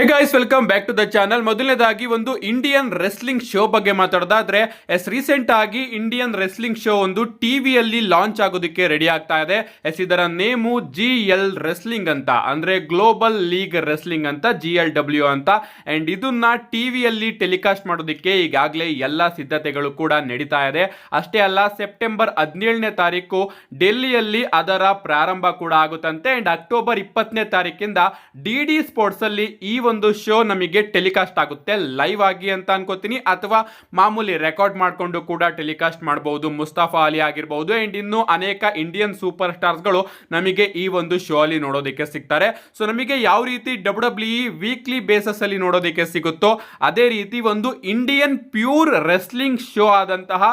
Guys welcome back to the channel. ಮೊದಲನೇದಾಗಿ ಒಂದು Indian wrestling show ಬಗ್ಗೆ ಮಾತಾಡೋದಾದ್ರೆ ರೀಸೆಂಟ್ ಆಗಿ ಇಂಡಿಯನ್ ರೆಸ್ಲಿಂಗ್ ಶೋ ಒಂದು ಟಿವಿಯಲ್ಲಿ ಲಾಂಚ್ ಆಗೋದಕ್ಕೆ ರೆಡಿ ಆಗ್ತಾ ಇದೆ. ಇದರ ನೇಮು GL ರೆಸ್ಲಿಂಗ್ ಅಂತ, ಅಂದ್ರೆ ಗ್ಲೋಬಲ್ ಲೀಗ್ ರೆಸ್ಲಿಂಗ್ ಅಂತ, GLW ಅಂತ. ಅಂಡ್ ಇದನ್ನ ಟಿವಿಯಲ್ಲಿ ಟೆಲಿಕಾಸ್ಟ್ ಮಾಡೋದಕ್ಕೆ ಈಗಾಗಲೇ ಎಲ್ಲ ಸಿದ್ಧತೆಗಳು ಕೂಡ ನಡೀತಾ ಇದೆ. ಅಷ್ಟೇ ಅಲ್ಲ, ಸೆಪ್ಟೆಂಬರ್ 17ನೇ ತಾರೀಕು ಡೆಲ್ಲಿಯಲ್ಲಿ ಅದರ ಪ್ರಾರಂಭ ಕೂಡ ಆಗುತ್ತಂತೆ. ಅಂಡ್ ಅಕ್ಟೋಬರ್ 20ನೇ ತಾರೀಕಿಂದ DD ಸ್ಪೋರ್ಟ್ಸ್ ಅಲ್ಲಿ ಈ ಒಂದು ಶೋ ನಮಗೆ ಟೆಲಿಕಾಸ್ಟ್ ಆಗುತ್ತೆ ಲೈವ್ ಆಗಿ ಅಂತ ಅನ್ಕೋತೀನಿ, ಅಥವಾ ಮಾಮೂಲಿ ರೆಕಾರ್ಡ್ ಮಾಡ್ಕೊಂಡು ಕೂಡ ಟೆಲಿಕಾಸ್ಟ್ ಮಾಡಬಹುದು. ಮುಸ್ತಫಾ ಅಲಿ ಆಗಿರಬಹುದು ಅಂಡ್ ಇನ್ನು ಅನೇಕ ಇಂಡಿಯನ್ ಸೂಪರ್ ಸ್ಟಾರ್ಸ್ ಗಳು ನಮಗೆ ಈ ಒಂದು ಶೋ ಅಲ್ಲಿ ನೋಡೋದಕ್ಕೆ ಸಿಗ್ತಾರೆ. ಸೊ ನಮಗೆ ಯಾವ ರೀತಿ WWE ವೀಕ್ಲಿ ಬೇಸಸ್ ಅಲ್ಲಿ ನೋಡೋದಕ್ಕೆ ಸಿಗುತ್ತೋ ಅದೇ ರೀತಿ ಒಂದು ಇಂಡಿಯನ್ ಪ್ಯೂರ್ ರೆಸ್ಲಿಂಗ್ ಶೋ ಆದಂತಹ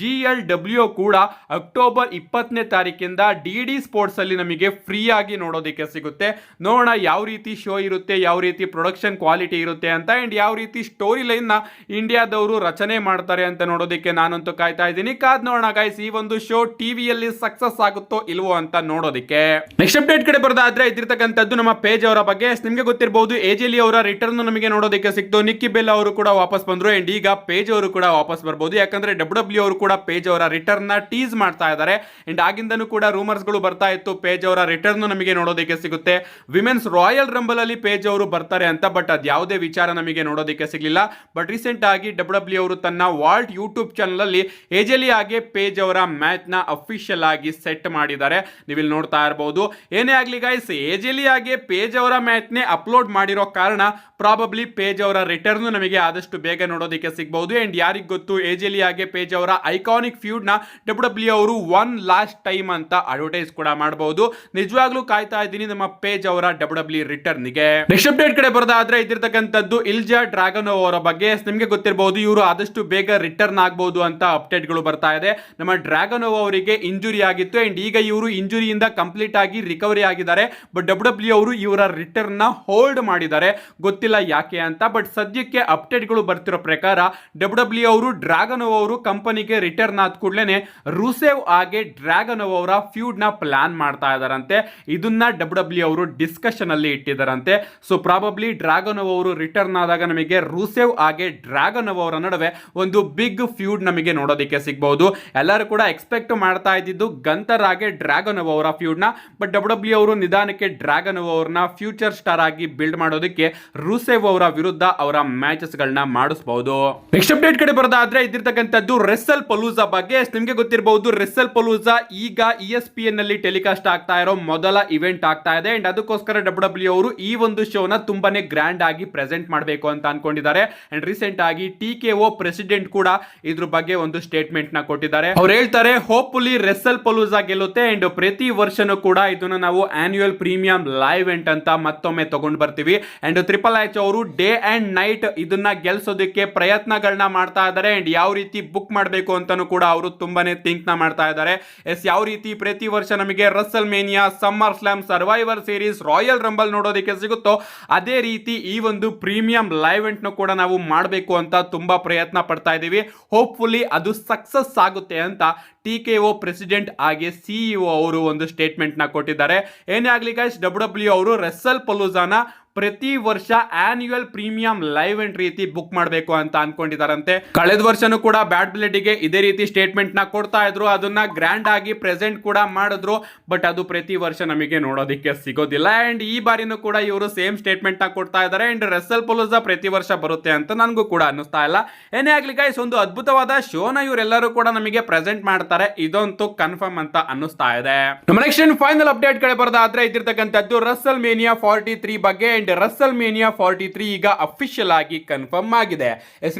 GLW ಕೂಡ ಅಕ್ಟೋಬರ್ 20ನೇ ತಾರೀಕಿಂದ DD ಸ್ಪೋರ್ಟ್ಸ್ ಅಲ್ಲಿ ನಮಗೆ ಫ್ರೀ ಆಗಿ ನೋಡೋದಕ್ಕೆ ಸಿಗುತ್ತೆ. ನೋಡೋಣ ಯಾವ ರೀತಿ ಶೋ ಇರುತ್ತೆ, ಯಾವ ರೀತಿ ಪ್ರೊಡಕ್ಷನ್ ಕ್ವಾಲಿಟಿ ಇರುತ್ತೆ ಅಂತ, ಅಂಡ್ ಯಾವ ರೀತಿ ಸ್ಟೋರಿ ಲೈನ್ ನ ಇಂಡಿಯಾದವರು ರಚನೆ ಮಾಡ್ತಾರೆ ಅಂತ ನೋಡೋದಕ್ಕೆ ನಾನಂತೂ ಕಾಯ್ತಾ ಇದ್ದೀನಿ. ಕಾದ್ ನೋಡೋಣ ಗೈಸ್, ಈ ಒಂದು ಶೋ ಟಿವಿಯಲ್ಲಿ ಸಕ್ಸಸ್ ಆಗುತ್ತೋ ಇಲ್ವೋ ಅಂತ ನೋಡೋದಕ್ಕೆ. ನೆಕ್ಸ್ಟ್ ಅಪ್ಡೇಟ್ ಕಡೆ ಬರೋದಾದ್ರೆ ಇದಿರ್ತಕ್ಕಂಥದ್ದು ನಮ್ಮ ಪೇಜ್ ಅವರ ಬಗ್ಗೆ. ನಿಮಗೆ ಗೊತ್ತಿರಬಹುದು, AJ Lee ಅವರ ರಿಟರ್ನ್ ನಮಗೆ ನೋಡೋದಕ್ಕೆ ಸಿಕ್ತು. ನಿಕ್ಕಿ ಬೆಲ್ ಅವರು ಕೂಡ ವಾಪಸ್ ಬಂದ್ರು ಅಂಡ್ ಈಗ ಪೇಜ್ ಅವರು ಕೂಡ ವಾಪಸ್ ಬರ್ಬೋದು. ಯಾಕಂದ್ರೆ WWE ಅವರು ಕೂಡ ಪೇಜ್ ಅವರ ರಿಟರ್ನ್ ನ ಟೀಸ್ ಮಾಡ್ತಾ ಇದ್ದಾರೆ. ಅಂಡ್ ಆಗಿಂದನೂ ಕೂಡ ರೂಮರ್ಸ್ ಗಳು ಬರ್ತಾ ಇತ್ತು, ಪೇಜ್ ಅವರ ರಿಟರ್ನ್ ನಮಗೆ ನೋಡೋದಕ್ಕೆ ಸಿಗುತ್ತೆ, ವಿಮೆನ್ಸ್ ರಾಯಲ್ ರಂಬಲ್ ಅಲ್ಲಿ ಪೇಜ್ ಅವರು ಬರ್ತಾರೆ ಅಂತ. ಬಟ್ ಅದು ಯಾವುದೇ ವಿಚಾರ ನಮಗೆ ನೋಡೋದಕ್ಕೆ ಸಿಗಲಿಲ್ಲ. ಬಟ್ ರೀಸೆಂಟ್ ಆಗಿ WWE ಅವರು ತನ್ನ ವಾಲ್ಟ್ ಯೂಟ್ಯೂಬ್ ಚಾನಲ್ ಅಲ್ಲಿ AJ Lee ಹಾಗೆ ಪೇಜ್ ಅವರ ಮ್ಯಾಚ್ ನ ಅಫಿಷಿಯಲ್ ಆಗಿ ಸೆಟ್ ಮಾಡಿದ್ದಾರೆ. ನೀವು ಇಲ್ಲಿ ನೋಡ್ತಾ ಇರಬಹುದು. ಏನೇ ಆಗ್ಲಿ ಗೈಸ್, AJ Lee ಹಾಗೆ ಪೇಜ್ ಅವರ ಮ್ಯಾಚ್ ನೇ ಅಪ್ಲೋಡ್ ಮಾಡಿರೋ ಕಾರಣ ಪ್ರಾಬಬ್ಲಿ ಪೇಜ್ ಅವರ ರಿಟರ್ನ್ ನಮಗೆ ಆದಷ್ಟು ಬೇಗ ನೋಡೋದಕ್ಕೆ ಸಿಗಬಹುದು. ಅಂಡ್ ಯಾರಿಗ್ ಗೊತ್ತು, AJ Lee ಹಾಗೆ ಪೇಜ್ ಅವರ ಐಕಾನಿಕ್ ಫ್ಯೂಡ್ ನ WWE ಅವರು ಒನ್ ಲಾಸ್ಟ್ ಟೈಮ್ ಅಂತ ಅಡ್ವರ್ಟೈಸ್ ಕೂಡ ಮಾಡಬಹುದು. ನಿಜವಾಗ್ಲೂ ಕಾಯ್ತಾ ಇದ್ದೀನಿ ನಮ್ಮ ಪೇಜ್ ಅವರ WWE ರಿಟರ್ನ್ ಗೆ. ನೆಕ್ಸ್ಟ್ ಅಪ್ಡೇಟ್ ಕಡೆ ಬರೋದಾದ್ರೆ ಇದಿರ್ತಕ್ಕಂಥದ್ದು ಇಲ್ಜಾ ಡ್ರಾಗನೋವ್ ಅವರ ಬಗ್ಗೆ. ನಿಮಗೆ ಗೊತ್ತಿರಬಹುದು, ಇವರು ಆದಷ್ಟು ಬೇಗ ರಿಟರ್ನ್ ಆಗಬಹುದು ಅಂತ ಅಪ್ಡೇಟ್ ಗಳು ಬರ್ತಾ ಇದೆ. ನಮ್ಮ ಡ್ರಾಗನೋವ್ ಅವರಿಗೆ ಇಂಜುರಿ ಆಗಿತ್ತು ಅಂಡ್ ಈಗ ಇವರು ಇಂಜುರಿಯಿಂದ ಕಂಪ್ಲೀಟ್ ಆಗಿ ರಿಕವರಿ ಆಗಿದ್ದಾರೆ. ಬಟ್ WWE ಅವರು ಇವರ ರಿಟರ್ನ್ ನ ಹೋಲ್ಡ್ ಮಾಡಿದ್ದಾರೆ, ಗೊತ್ತಿಲ್ಲ ಯಾಕೆ ಅಂತ. ಬಟ್ ಸದ್ಯಕ್ಕೆ ಅಪ್ಡೇಟ್ ಗಳು ಬರ್ತಿರೋ ಪ್ರಕಾರ WWE ಅವರು ಡ್ರಾಗನೋವ್ ಅವರು ಕಂಪನಿಗೆ ರಿಟರ್ನ್ ಆದ ಕೂಡಲೇ ರೂಸೇವ್ ಹಾಗೆ ಡ್ರಾಗನೋವ್ ಅವರ ಫ್ಯೂಡ್ ನ ಪ್ಲಾನ್ ಮಾಡ್ತಾ ಇದಾರಂತೆ. ಇದನ್ನ WWE ಅವರು ಡಿಸ್ಕಷನ್ ಅಲ್ಲಿ ಇಟ್ಟಿದ್ದಾರಂತೆ. ಸೊ ಪ್ರಾಬಬ್ಲಿ ಡ್ರಾಗನೋವ್ ಅವರು ರಿಟರ್ನ್ ಆದಾಗ ನಮಗೆ ರೂಸೇವ್ ಹಾಗೆ ಡ್ರಾಗನೋವ್ ಅವರ ನಡುವೆ ಒಂದು ಬಿಗ್ ಫ್ಯೂಡ್ ನಮಗೆ ನೋಡೋದಕ್ಕೆ ಸಿಗಬಹುದು. ಎಲ್ಲರೂ ಕೂಡ ಎಕ್ಸ್ಪೆಕ್ಟ್ ಮಾಡ್ತಾ ಇದ್ದಿದ್ದು ಗಂತರ್ ಹಾಗೆ ಡ್ರಾಗನೋವ್ ಅವರ ಫ್ಯೂಡ್ ನ. ಬಟ್ WWE ಅವರು ನಿಧಾನಕ್ಕೆ ಡ್ರಾಗನೋವ್ ಅವರನ್ನ ಫ್ಯೂಚರ್ ಸ್ಟಾರ್ ಆಗಿ ಬಿಲ್ಡ್ ಮಾಡೋದಕ್ಕೆ ರೂಸೇವ್ ಅವರ ವಿರುದ್ಧ ಅವರ ಮ್ಯಾಚಸ್ ಗಳನ್ನ ಮಾಡಿಸಬಹುದು. ನೆಕ್ಸ್ಟ್ ಅಪ್ಡೇಟ್ ಕಡೆ ಬರೋದಾದ್ರೆ ಇದಿರ್ತಕ್ಕಂಥದ್ದು ರೆಸ್ಸಲ್ ಪಲೂಸಾ ಬಗ್ಗೆ. ನಿಮಗೆ ಗೊತ್ತಿರಬಹುದು, ರೆಸ್ಸಲ್ ಪಲೂಸಾ ಈಗ ESPN ನಲ್ಲಿ ಟೆಲಿಕಾಸ್ಟ್ ಆಗ್ತಾ ಇರೋ ಮೊದಲ ಇವೆಂಟ್ ಆಗ್ತಾ ಇದೆ. ಅಂಡ್ ಅದಕ್ಕೋಸ್ಕರ WWE ಅವರು ಈ ಒಂದು ಶೋನ ತುಂಬಾನೇ ಗ್ರ್ಯಾಂಡ್ ಆಗಿ ಪ್ರೆಸೆಂಟ್ ಮಾಡಬೇಕು ಅಂತ ಅನ್ಕೊಂಡಿದ್ದಾರೆ. ಅಂಡ್ ರೀಸೆಂಟ್ ಆಗಿ TKO ಪ್ರೆಸಿಡೆಂಟ್ ಕೂಡ ಇದ್ರ ಬಗ್ಗೆ ಒಂದು ಸ್ಟೇಟ್ಮೆಂಟ್ ನ ಕೊಟ್ಟಿದ್ದಾರೆ. ಅವ್ರು ಹೇಳ್ತಾರೆ, ಹೋಪ್ಫುಲಿ ರೆಸ್ಸಲ್ ಪಲೂಸಾ ಗೆಲ್ಲುತ್ತೆ ಅಂಡ್ ಪ್ರತಿ ವರ್ಷನೂ ಕೂಡ ಇದನ್ನ ನಾವು ಆನ್ಯುವಲ್ ಪ್ರೀಮಿಯಂ ಲೈವ್ ಇವೆಂಟ್ ಅಂತ ಮತ್ತೊಮ್ಮೆ ತಗೊಂಡು ಬರ್ತೀವಿ. ಅಂಡ್ ಟ್ರಿಪಲ್ ಎಚ್ ಅವರು ಡೇ ಅಂಡ್ ನೈಟ್ ಇದನ್ನ ಗೆಲ್ಸೋದಕ್ಕೆ ಪ್ರಯತ್ನಗಳನ್ನ ಮಾಡ್ತಾ ಇದ್ದಾರೆ. ಅಂಡ್ ಯಾವ ರೀತಿ ಬುಕ್ ಮಾಡಬೇಕು ಅಂತಾನು ಕೂಡ ಅವರು ತುಂಬಾನೇ ಥಿಂಕ್ ನ ಮಾಡ್ತಾ ಇದ್ದಾರೆ. ಯಾವ ರೀತಿ ಪ್ರತಿ ವರ್ಷ ನಮಗೆ Russell mania, summer slam, survivor series, royal rumble ನೋಡೋದಕ್ಕೆ ಸಿಗುತ್ತೋ ಅದೇ ರೀತಿ ಈ ಒಂದು ಪ್ರೀಮಿಯಂ ಲೈವ್ ಇವೆಂಟ್ ನ ಕೂಡ ನಾವು ಮಾಡಬೇಕು ಅಂತ ತುಂಬಾ ಪ್ರಯತ್ನ ಪಡ್ತಾ ಇದೀವಿ. ಹೋಪ್ಫುಲಿ ಅದು ಸಕ್ಸಸ್ ಆಗುತ್ತೆ ಅಂತ TKO ಪ್ರೆಸಿಡೆಂಟ್ ಹಾಗೆ CEO ಅವರು ಒಂದು ಸ್ಟೇಟ್ಮೆಂಟ್ ನ ಕೊಟ್ಟಿದ್ದಾರೆ. ಏನೇ ಆಗ್ಲಿ ಗೈಸ್, WWE ಅವರು ರೆಸ್ಸಲ್ ಪಲೂಸಾನ ಪ್ರತಿ ವರ್ಷ ಆನ್ಯುವಲ್ ಪ್ರೀಮಿಯಂ ಲೈವ್ ಇವೆಂಟ್ ರೀತಿ ಬುಕ್ ಮಾಡಬೇಕು ಅಂತ ಅನ್ಕೊಂಡಿದಾರಂತೆ. ಕಳೆದ ವರ್ಷನೂ ಕೂಡ ಬ್ಯಾಡ್ ಬ್ಲಡ್ಗೆ ಇದೇ ರೀತಿ ಸ್ಟೇಟ್ಮೆಂಟ್ ನ ಕೊಡ್ತಾ ಇದ್ರು, ಅದನ್ನ ಗ್ರ್ಯಾಂಡ್ ಆಗಿ ಪ್ರೆಸೆಂಟ್ ಕೂಡ ಮಾಡಿದ್ರು. ಬಟ್ ಅದು ಪ್ರತಿ ವರ್ಷ ನಮಗೆ ನೋಡೋದಕ್ಕೆ ಸಿಗೋದಿಲ್ಲ. ಅಂಡ್ ಈ ಬಾರಿನೂ ಕೂಡ ಇವರು ಸೇಮ್ ಸ್ಟೇಟ್ಮೆಂಟ್ ನ ಕೊಡ್ತಾ ಇದ್ದಾರೆ. ಅಂಡ್ ರೆಸ್ಸಲ್ ಪಲೂಸಾ ಪ್ರತಿ ವರ್ಷ ಬರುತ್ತೆ ಅಂತ ನನಗೂ ಕೂಡ ಅನ್ನಿಸ್ತಾ ಇಲ್ಲ. ಏನೇ ಆಗ್ಲಿ ಗೈಸ್, ಒಂದು ಅದ್ಭುತವಾದ ಶೋನ ಇವರೆಲ್ಲರೂ ಕೂಡ ನಮಗೆ ಪ್ರೆಸೆಂಟ್ ಮಾಡ್ತಾರೆ, ಇದಂತೂ ಕನ್ಫರ್ಮ್ ಅಂತ ಅನ್ನಿಸ್ತಾ ಇದೆ. ನಮ್ಮ ನೆಕ್ಸ್ಟ್ ಫೈನಲ್ ಅಪ್ಡೇಟ್ ಕಡೆ ಬರೋದಾದ್ರೆ ಇದಿರ್ತಕ್ಕಂಥದ್ದು ರಸಲ್ ಮೇನಿಯಾ 43 ಬಗ್ಗೆ. ರಸಲ್ ಮೇನಿಯಾ 43 ಈಗ ಅಫಿಷಿಯಲ್ ಆಗಿ ಕನ್ಫರ್ಮ್ ಆಗಿದೆ.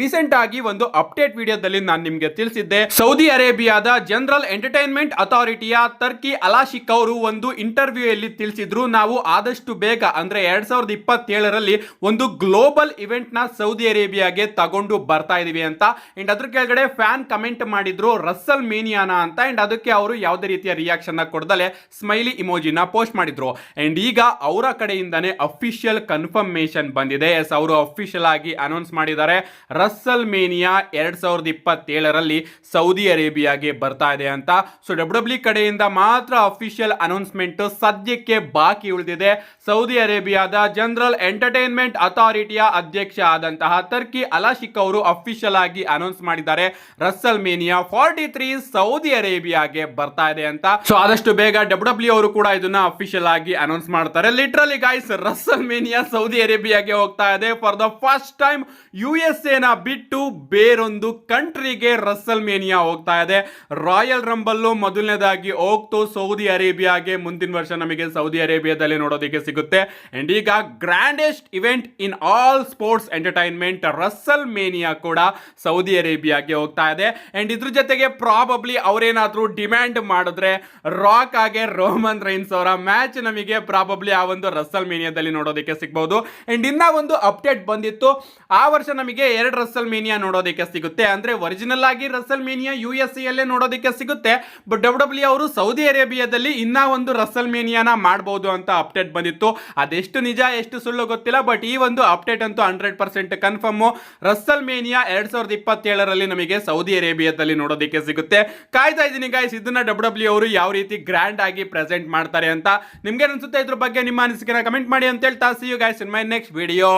ರೀಸೆಂಟ್ ಆಗಿ ಒಂದು ಅಪ್ಡೇಟ್ ವಿಡಿಯೋದಲ್ಲಿ ನಾನು ನಿಮಗೆ ತಿಳಿಸಿದ್ದೆ, ಸೌದಿ ಅರೇಬಿಯಾದ ಜನರಲ್ ಎಂಟರ್ಟೈನ್ಮೆಂಟ್ ಅಥಾರಿಟಿಯ ತರ್ಕಿ ಅಲಾಶಿಕ್ ಅವರು ಒಂದು ಇಂಟರ್ವ್ಯೂ ಅಲ್ಲಿ ತಿಳಿಸಿದ್ರು, ನಾವು ಆದಷ್ಟು ಬೇಗ ಅಂದ್ರೆ 2027ರಲ್ಲಿ ಒಂದು ಗ್ಲೋಬಲ್ ಇವೆಂಟ್ ನ ಸೌದಿ ಅರೇಬಿಯಾಗೆ ತಗೊಂಡು ಬರ್ತಾ ಇದೀವಿ ಅಂತ. ಅಂಡ್ ಅದ್ರ ಕೆಳಗಡೆ ಫ್ಯಾನ್ ಕಮೆಂಟ್ ಮಾಡಿದ್ರು ರಸಲ್ ಮೇನಿಯಾನ ಅಂತ. ಅಂಡ್ ಅದಕ್ಕೆ ಅವರು ಯಾವುದೇ ರೀತಿಯ ರಿಯಾಕ್ಷನ್ ಕೊಡದಲೆ ಸ್ಮೈಲಿ ಇಮೋಜಿನ ಪೋಸ್ಟ್ ಮಾಡಿದ್ರು. ಅಂಡ್ ಈಗ ಅವರ ಕಡೆಯಿಂದಾನೆ ಅಫಿಷಿಯಲ್ ಅಫಿಷಿಯಲ್ ಕನ್ಫರ್ಮೇಶನ್ ಬಂದಿದೆ. ಎಸ್, ಅವರು ಅಫಿಷಿಯಲ್ ಆಗಿ ಅನೌನ್ಸ್ ಮಾಡಿದ್ದಾರೆ ರಸ್ಸಲ್ ಮೇನಿಯಾ 2027ರಲ್ಲಿ ಸೌದಿ ಅರೇಬಿಯಾಗೆ ಬರ್ತಾ ಇದೆ ಅಂತ. ಸೊ ಡಬ್ಲ್ಯೂ ಕಡೆಯಿಂದ ಮಾತ್ರ ಅಫಿಷಿಯಲ್ ಅನೌನ್ಸ್ಮೆಂಟ್ ಸದ್ಯಕ್ಕೆ ಬಾಕಿ ಉಳಿದಿದೆ. ಸೌದಿ ಅರೇಬಿಯಾದ ಜನರಲ್ ಎಂಟರ್ಟೈನ್ಮೆಂಟ್ ಅಥಾರಿಟಿಯ ಅಧ್ಯಕ್ಷ ಆದಂತಹ ತರ್ಕಿ ಅಲಾಶಿಕ್ ಅವರು ಅಫಿಷಿಯಲ್ ಆಗಿ ಅನೌನ್ಸ್ ಮಾಡಿದ್ದಾರೆ ರಸ್ಸಲ್ ಮೇನಿಯಾ 43 ಸೌದಿ ಅರೇಬಿಯಾಗೆ ಬರ್ತಾ ಇದೆ ಅಂತ. ಸೊ ಆದಷ್ಟು ಬೇಗ ಡಬ್ಲ್ಯೂ ಅವರು ಕೂಡ ಇದನ್ನ ಅಫಿಷಿಯಲ್ ಆಗಿ ಅನೌನ್ಸ್ ಮಾಡ್ತಾರೆ. Literally guys, Russell mania Saudi ಅರೇಬಿಯಾಗೆ ಹೋಗ್ತಾ ಇದೆ. For the first time USA ನ ಬಿಟ್ಟು ಬೇರೊಂದು ಕಂಟ್ರಿಗೆ ರಸ್ಸಲ್ ಮೇನಿಯಾ ಹೋಗ್ತಾ ಇದೆ. ರಾಯಲ್ ರಂಬಲ್ ಮೊದಲನೇದಾಗಿ ಹೋಗ್ತು ಸೌದಿ ಅರೇಬಿಯಾಗೆ. ಮುಂದಿನ ವರ್ಷ ನಮಗೆ ಸೌದಿ ಅರೇಬಿಯಾದಲ್ಲಿ ನೋಡೋದಕ್ಕೆ ಸಿಗುತ್ತೆ. ಅಂಡ್ ಈಗ grandest event in all sports entertainment Russell mania ಕೂಡ ಸೌದಿ ಅರೇಬಿಯಾಗೆ ಹೋಗ್ತಾ ಇದೆ. ಅಂಡ್ ಇದ್ರ ಜೊತೆಗೆ ಪ್ರಾಬಬ್ಲಿ ಅವರೇನಾದ್ರೂ ಡಿಮ್ಯಾಂಡ್ ಮಾಡಿದ್ರೆ ರಾಕ್ ಆಗಿ ರೋಮನ್ ರೈನ್ಸ್ ಅವರ ಮ್ಯಾಚ್ ನಮಗೆ ಪ್ರಾಬಬ್ಲಿ ಆ ಒಂದು ರಸ್ಸಲ್ ಮೇನಿಯಾದಲ್ಲಿ ನೋಡೋದಕ್ಕೆ ಸಿಗಬಹುದು. ಅಂಡ್ ಇನ್ನ ಒಂದು ಅಪ್ಡೇಟ್ ಬಂದಿತ್ತು, ಆ ವರ್ಷ ನಮಗೆ 2 ರಸ್ಸಲ್ ಮೇನಿಯಾ ನೋಡೋದಕ್ಕೆ ಸಿಗುತ್ತೆ. ಅಂದ್ರೆ ಒರಿಜಿನಲ್ ಆಗಿ ರಸ್ಸಲ್ ಮೇನಿಯಾ USA ಅಲ್ಲೇ ನೋಡೋದಕ್ಕೆ ಸಿಗುತ್ತೆ. ಬಟ್ ಡಬ್ಲ್ಯೂ ಅವರು ಸೌದಿ ಅರೇಬಿಯಾದಲ್ಲಿ ಇನ್ನ ಒಂದು ರಸ್ಸಲ್ ಮೇನಿಯಾನ ಮಾಡಬಹುದು ಅಂತ ಅಪ್ಡೇಟ್ ಬಂದಿತ್ತು. ಅದೆಷ್ಟು ನಿಜ ಎಷ್ಟು ಸುಳ್ಳು ಗೊತ್ತಿಲ್ಲ, ಬಟ್ ಈ ಒಂದು ಅಪ್ಡೇಟ್ ಅಂತೂ 100% ಕನ್ಫರ್ಮ್. ರಸ್ಸಲ್ ಮೇನಿಯಾ 2027ರಲ್ಲಿ ನಮಗೆ ಸೌದಿ ಅರೇಬಿಯಾದಲ್ಲಿ ನೋಡೋದಕ್ಕೆ ಸಿಗುತ್ತೆ. ಕಾಯ್ತಾ ಇದ್ದೀನಿ ಗೈಸ್, ಇದನ್ನ ಡಬ್ಲ್ಯೂ ಅವರು ಯಾವ ರೀತಿ ಗ್ರ್ಯಾಂಡ್ ಆಗಿ ಪ್ರೆಸೆಂಟ್ ಮಾಡ್ತಾರೆ ಅಂತ. ನಿಮ್ಗೆ ಅನ್ಸುತ್ತೆ ಇದ್ರ ಬಗ್ಗೆ ನಿಮ್ಮ ಅನಿಸಿಕೆನ ಕಮೆಂಟ್ ಮಾಡಿ ಅಂತ ಹೇಳ್ತಾ, see you guys in my next video.